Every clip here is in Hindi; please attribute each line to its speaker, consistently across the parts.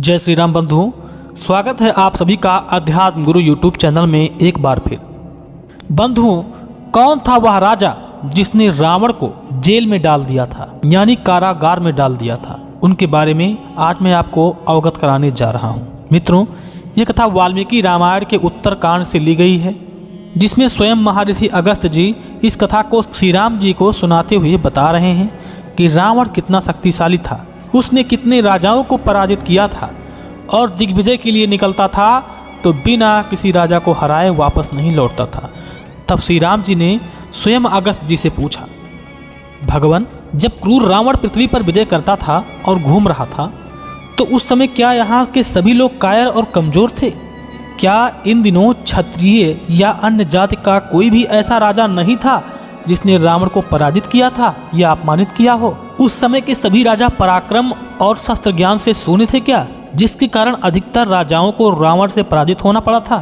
Speaker 1: जय श्री राम बंधुओं, स्वागत है आप सभी का अध्यात्म गुरु यूट्यूब चैनल में एक बार फिर। बंधुओं, कौन था वह राजा जिसने रावण को जेल में डाल दिया था, यानी कारागार में डाल दिया था? उनके बारे में आज मैं आपको अवगत कराने जा रहा हूँ। मित्रों, यह कथा वाल्मीकि रामायण के उत्तरकांड से ली गई है, जिसमें स्वयं महर्षि अगस्त्य जी इस कथा को श्री राम जी को सुनाते हुए बता रहे हैं कि रावण कितना शक्तिशाली था, उसने कितने राजाओं को पराजित किया था और दिग्विजय के लिए निकलता था तो बिना किसी राजा को हराए वापस नहीं लौटता था। तब श्री राम जी ने स्वयं अगस्त्य जी से पूछा, भगवान, जब क्रूर रावण पृथ्वी पर विजय करता था और घूम रहा था तो उस समय क्या यहाँ के सभी लोग कायर और कमजोर थे? क्या इन दिनों क्षत्रिय या अन्य जाति का कोई भी ऐसा राजा नहीं था जिसने रावण को पराजित किया था या अपमानित किया हो? उस समय के सभी राजा पराक्रम और शस्त्र ज्ञान से शून्य थे क्या, जिसके कारण अधिकतर राजाओं को रावण से पराजित होना पड़ा था?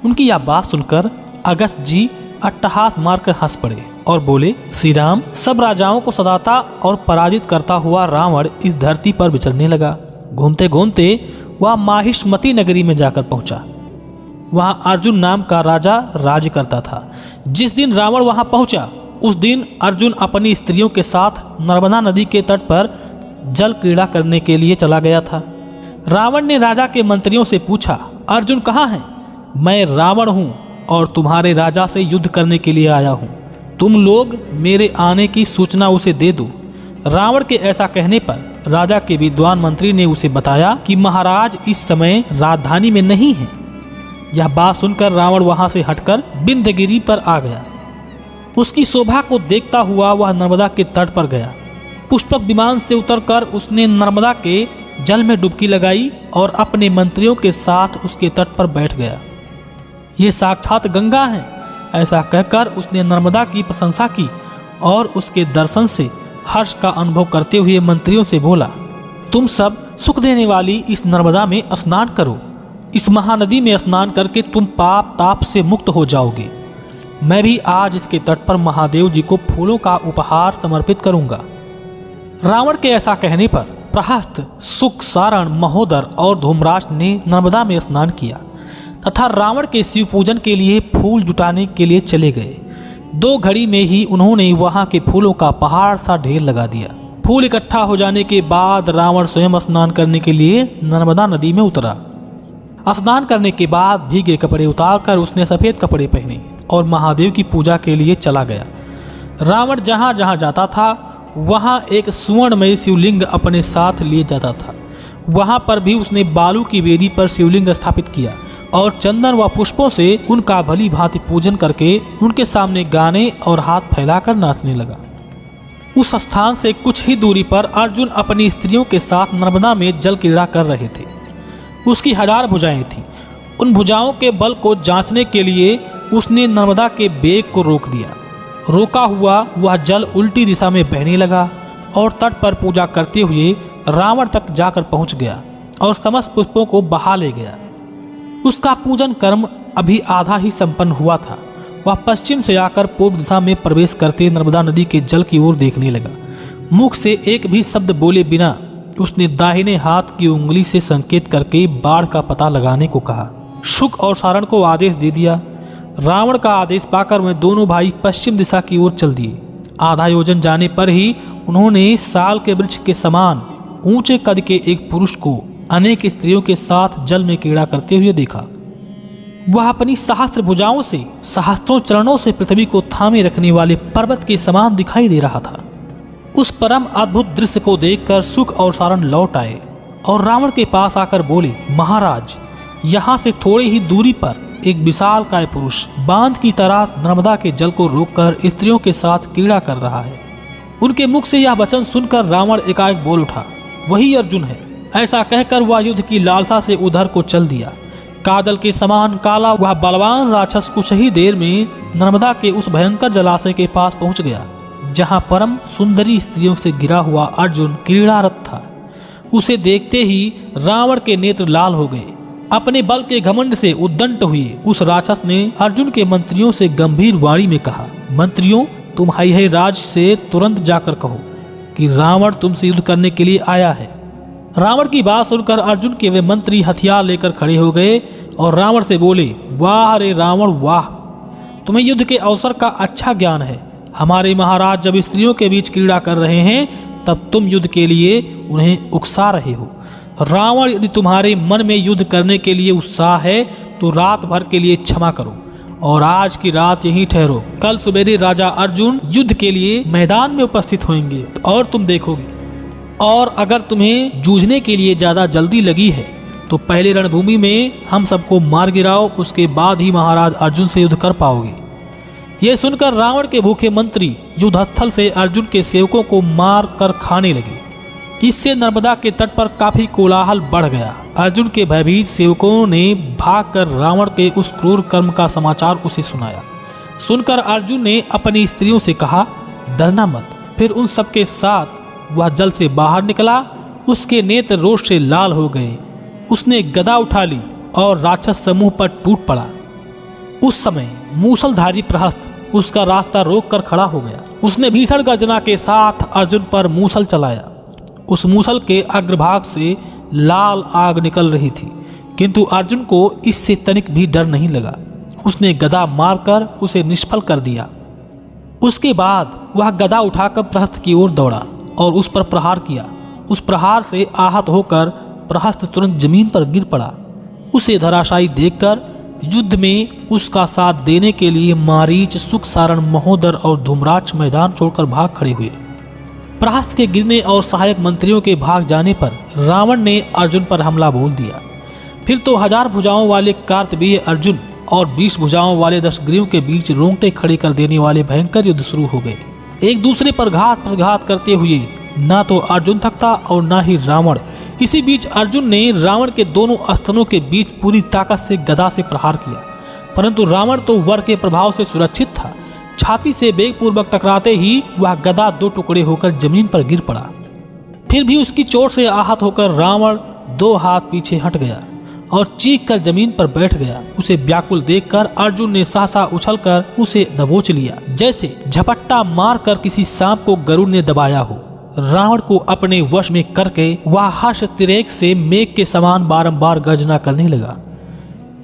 Speaker 1: उनकी यह बात सुनकर अगस्त्य जी अट्टहास मारकर हंस पड़े और बोले, श्री राम, सब राजाओं को सताता और पराजित करता हुआ रावण इस धरती पर विचरने लगा। घूमते घूमते वह माहिष्मती नगरी में जाकर पहुंचा। वहां अर्जुन नाम का राजा राज करता था। जिस दिन रावण वहां पहुंचा उस दिन अर्जुन अपनी स्त्रियों के साथ नर्मदा नदी के तट पर जल क्रीड़ा करने के लिए चला गया था। रावण ने राजा के मंत्रियों से पूछा, अर्जुन कहाँ है? मैं रावण हूँ और तुम्हारे राजा से युद्ध करने के लिए आया हूँ। तुम लोग मेरे आने की सूचना उसे दे दो। रावण के ऐसा कहने पर राजा के विद्वान मंत्री ने उसे बताया कि महाराज इस समय राजधानी में नहीं है। यह बात सुनकर रावण वहां से हटकर विंध्यगिरि पर आ गया। उसकी शोभा को देखता हुआ वह नर्मदा के तट पर गया। पुष्पक विमान से उतरकर उसने नर्मदा के जल में डुबकी लगाई और अपने मंत्रियों के साथ उसके तट पर बैठ गया। ये साक्षात गंगा है, ऐसा कहकर उसने नर्मदा की प्रशंसा की और उसके दर्शन से हर्ष का अनुभव करते हुए मंत्रियों से बोला, तुम सब सुख देने वाली इस नर्मदा में स्नान करो। इस महानदी में स्नान करके तुम पाप ताप से मुक्त हो जाओगे। मैं भी आज इसके तट पर महादेव जी को फूलों का उपहार समर्पित करूंगा। रावण के ऐसा कहने पर प्रहस्त, सुक, सारण, महोदर और धूम्राक्ष ने नर्मदा में स्नान किया तथा रावण के शिव पूजन के लिए फूल जुटाने के लिए चले गए। 2 घड़ी में ही उन्होंने वहां के फूलों का पहाड़ सा ढेर लगा दिया। फूल इकट्ठा हो जाने के बाद रावण स्वयं स्नान करने के लिए नर्मदा नदी में उतरा। स्नान करने के बाद भीगे कपड़े उतारकर उसने सफेद कपड़े पहने और महादेव की पूजा के लिए चला गया। रावण जहाँ जहाँ जाता था वहाँ एक सुवर्णमय शिवलिंग अपने साथ लिए जाता था। वहाँ पर भी उसने बालू की वेदी पर शिवलिंग स्थापित किया और चंदन व पुष्पों से उनका भली भांति पूजन करके उनके सामने गाने और हाथ फैलाकर नाचने लगा। उस स्थान से कुछ ही दूरी पर अर्जुन अपनी स्त्रियों के साथ नर्मदा में जल क्रीड़ा कर रहे थे। उसकी 1000 भुजाएं थीं। उन भुजाओं के बल को जांचने के लिए उसने नर्मदा के बेग को रोक दिया। रोका हुआ वह जल उल्टी दिशा में बहने लगा और तट पर पूजा करते हुए रावण तक जाकर पहुंच गया और समस्त पुष्पों को बहा ले गया। उसका पूजन कर्म अभी आधा ही संपन्न हुआ था। वह पश्चिम से आकर पूर्व दिशा में प्रवेश करते नर्मदा नदी के जल की ओर देखने लगा। मुख से एक भी शब्द बोले बिना उसने दाहिने हाथ की उंगली से संकेत करके बाढ़ का पता लगाने को कहा। शुक और सारण को आदेश दे दिया। रावण का आदेश पाकर वे दोनों भाई पश्चिम दिशा की ओर चल दिए। आधा योजन जाने पर ही उन्होंने साल के वृक्ष के समान ऊंचे कद के एक पुरुष को अनेक स्त्रियों के साथ जल में क्रीड़ा करते हुए देखा। वह अपनी सहस्त्र भुजाओं से, सहस्त्रों चरणों से पृथ्वी को थामे रखने वाले पर्वत के समान दिखाई दे रहा था। उस परम अद्भुत दृश्य को देखकर सुक और सारण लौट आए और रावण के पास आकर बोले, महाराज, यहाँ से थोड़ी ही दूरी पर एक विशालकाय पुरुष बांध की तरह नर्मदा के जल को रोककर स्त्रियों के साथ क्रीड़ा कर रहा है। उनके मुख से यह वचन सुनकर रावण एकाएक बोल उठा, वही अर्जुन है। ऐसा कहकर वह युद्ध की लालसा से उधर को चल दिया। काजल के समान काला वह बलवान राक्षस कुछ ही देर में नर्मदा के उस भयंकर जलाशय के पास पहुंच गया जहां परम सुंदरी स्त्रियों से घिरा हुआ अर्जुन क्रीड़ारत था। उसे देखते ही रावण के नेत्र लाल हो गए। अपने बल के घमंड से उद्दंड हुए उस राक्षस ने अर्जुन के मंत्रियों से गंभीर वाणी में कहा, मंत्रियों, तुम हैहय राज से तुरंत जाकर कहो कि रावण तुमसे युद्ध करने के लिए आया है। रावण की बात सुनकर अर्जुन के वे मंत्री हथियार लेकर खड़े हो गए और रावण से बोले, वाह रे रावण वाह, तुम्हें युद्ध के अवसर का अच्छा ज्ञान है। हमारे महाराज जब स्त्रियों के बीच क्रीड़ा कर रहे हैं तब तुम युद्ध के लिए उन्हें उकसा रहे हो। रावण, यदि तुम्हारे मन में युद्ध करने के लिए उत्साह है तो रात भर के लिए क्षमा करो और आज की रात यहीं ठहरो। कल सवेरे राजा अर्जुन युद्ध के लिए मैदान में उपस्थित होंगे और तुम देखोगे। और अगर तुम्हें जूझने के लिए ज्यादा जल्दी लगी है तो पहले रणभूमि में हम सबको मार गिराओ, उसके बाद ही महाराज अर्जुन से युद्ध कर पाओगे। यह सुनकर रावण के भूखे मंत्री युद्धस्थल से अर्जुन के सेवकों को मार कर खाने लगे। इससे नर्मदा के तट पर काफी कोलाहल बढ़ गया। अर्जुन के भयभीत सेवकों ने भागकर रावण के उस क्रूर कर्म का समाचार उसे सुनाया। सुनकर अर्जुन ने अपनी स्त्रियों से कहा, डरना मत। फिर उन सबके साथ वह जल से बाहर निकला। उसके नेत्र रोष से लाल हो गए। उसने गदा उठा ली और राक्षस समूह पर टूट पड़ा। उस समय मूसलधारी प्रहस्त उसका रास्ता रोक कर खड़ा हो गया। उसने भीषण गर्जना के साथ अर्जुन पर मूसल चलाया। उस मूसल के अग्रभाग से लाल आग निकल रही थी, किंतु अर्जुन को इससे तनिक भी डर नहीं लगा। उसने गदा मारकर उसे निष्फल कर दिया। उसके बाद वह गदा उठाकर प्रहस्त की ओर दौड़ा और उस पर प्रहार किया। उस प्रहार से आहत होकर प्रहस्त तुरंत जमीन पर गिर पड़ा। उसे धराशायी देखकर युद्ध में उसका साथ देने के लिए मारीच, सुख सारण, महोदर और धूम्राक्ष मैदान छोड़कर भाग खड़े हुए। प्रहस्त के गिरने और सहायक मंत्रियों के भाग जाने पर रावण ने अर्जुन पर हमला बोल दिया। फिर तो 1000 भुजाओं वाले कार्तवीर्य अर्जुन और 20 भुजाओं वाले दशग्रीव के बीच रोंगटे खड़े कर देने वाले भयंकर युद्ध शुरू हो गए। एक दूसरे पर घात प्रघात करते हुए ना तो अर्जुन थकता और ना ही रावण। इसी बीच अर्जुन ने रावण के दोनों स्तनों के बीच पूरी ताकत से गदा से प्रहार किया, परंतु रावण तो वर के प्रभाव से सुरक्षित था। छाती से वेगपूर्वक टकराते ही वह गदा 2 टुकड़े होकर जमीन पर गिर पड़ा। फिर भी उसकी चोट से आहत होकर रावण 2 हाथ पीछे हट गया और चीख कर जमीन पर बैठ गया। उसे व्याकुल देखकर अर्जुन ने सहसा उछलकर उसे दबोच लिया, जैसे झपट्टा मारकर किसी सांप को गरुड़ ने दबाया हो। रावण को अपने वश में करके वह हर्ष तिरेक से मेघ के समान बारंबार गर्जना करने लगा।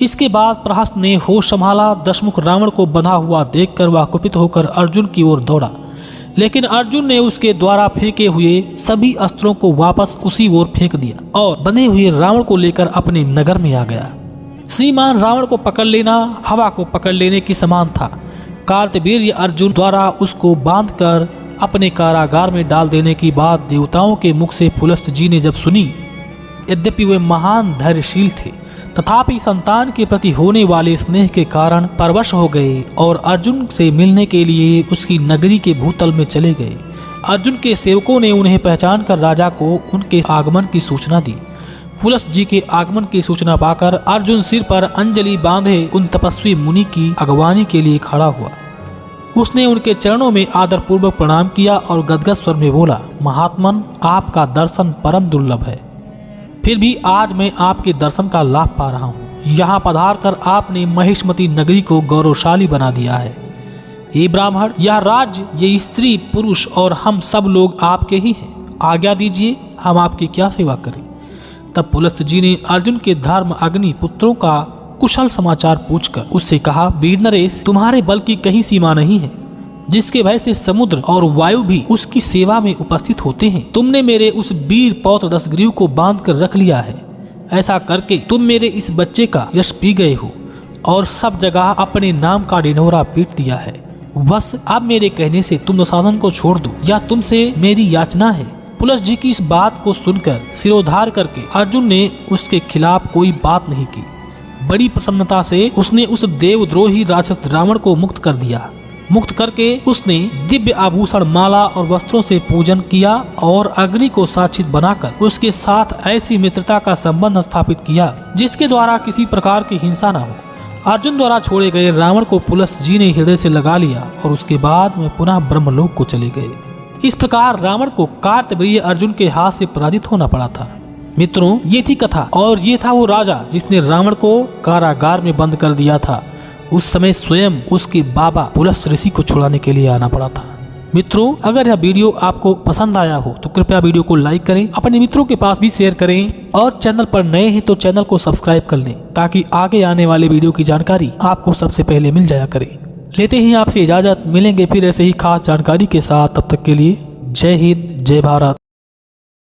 Speaker 1: इसके बाद प्रहस्त ने होश संभाला। दशमुख रावण को बंधा हुआ देखकर वह कुपित होकर अर्जुन की ओर दौड़ा, लेकिन अर्जुन ने उसके द्वारा फेंके हुए सभी अस्त्रों को वापस उसी ओर फेंक दिया और बंधे हुए रावण को लेकर अपने नगर में आ गया। श्रीमान रावण को पकड़ लेना हवा को पकड़ लेने की समान था। कार्तवीर्य अर्जुन द्वारा उसको बांधकर अपने कारागार में डाल देने की बात देवताओं के मुख से पुलस्त जी ने जब सुनी, यद्यपि वे महान धैर्यशील थे, तथापि संतान के प्रति होने वाले स्नेह के कारण परवश हो गए और अर्जुन से मिलने के लिए उसकी नगरी के भूतल में चले गए। अर्जुन के सेवकों ने उन्हें पहचान कर राजा को उनके आगमन की सूचना दी। पुलस्त जी के आगमन की सूचना पाकर अर्जुन सिर पर अंजलि बांधे उन तपस्वी मुनि की अगवानी के लिए खड़ा हुआ। उसने उनके चरणों में आदरपूर्वक प्रणाम किया और गदगद स्वर में बोला, महात्मन, आपका दर्शन परम दुर्लभ है, फिर भी आज मैं आपके दर्शन का लाभ पा रहा हूँ। यहाँ पधार कर आपने महिष्मती नगरी को गौरवशाली बना दिया है। ये ब्राह्मण, यह राज्य, ये स्त्री पुरुष और हम सब लोग आपके ही हैं। आज्ञा दीजिए, हम आपकी क्या सेवा करें। तब पुलस्त जी ने अर्जुन के धर्म अग्नि पुत्रों का कुशल समाचार पूछकर उससे कहा, वीर नरेश, तुम्हारे बल की कहीं सीमा नहीं है, जिसके भय से समुद्र और वायु भी उसकी सेवा में उपस्थित होते हैं। तुमने मेरे उस वीर पौत्र दशग्रीव को बांध कर रख लिया है। ऐसा करके तुम मेरे इस बच्चे का यश पी गए हो और सब जगह अपने नाम का ढिंढोरा पीट दिया है। बस अब मेरे कहने से तुम दुशासन को छोड़ दो, या तुमसे मेरी याचना है। पुलस्त जी की इस बात को सुनकर सिरोधार करके अर्जुन ने उसके खिलाफ कोई बात नहीं की। बड़ी प्रसन्नता से उसने उस देवद्रोही राक्षस रावण को मुक्त कर दिया। मुक्त करके उसने दिव्य आभूषण, माला और वस्त्रों से पूजन किया और अग्नि को साक्षी बनाकर उसके साथ ऐसी मित्रता का संबंध स्थापित किया जिसके द्वारा किसी प्रकार की हिंसा न हो। अर्जुन द्वारा छोड़े गए रावण को पुलस्त जी ने हृदय से लगा लिया और उसके बाद में पुनः ब्रह्मलोक को चले गए। इस प्रकार रावण को कार्तवीर्य अर्जुन के हाथ से पराजित होना पड़ा था। मित्रों, ये थी कथा और ये था वो राजा जिसने रावण को कारागार में बंद कर दिया था। उस समय स्वयं उसके बाबा पुलस्त ऋषि को छुड़ाने के लिए आना पड़ा था। मित्रों, अगर यह वीडियो आपको पसंद आया हो तो कृपया वीडियो को लाइक करें, अपने मित्रों के पास भी शेयर करें और चैनल पर नए हैं तो चैनल को सब्सक्राइब कर लें ताकि आगे आने वाले वीडियो की जानकारी आपको सबसे पहले मिल जाया करे। लेते ही आपसे इजाजत, मिलेंगे फिर ऐसे ही खास जानकारी के साथ। तब तक के लिए जय हिंद, जय भारत।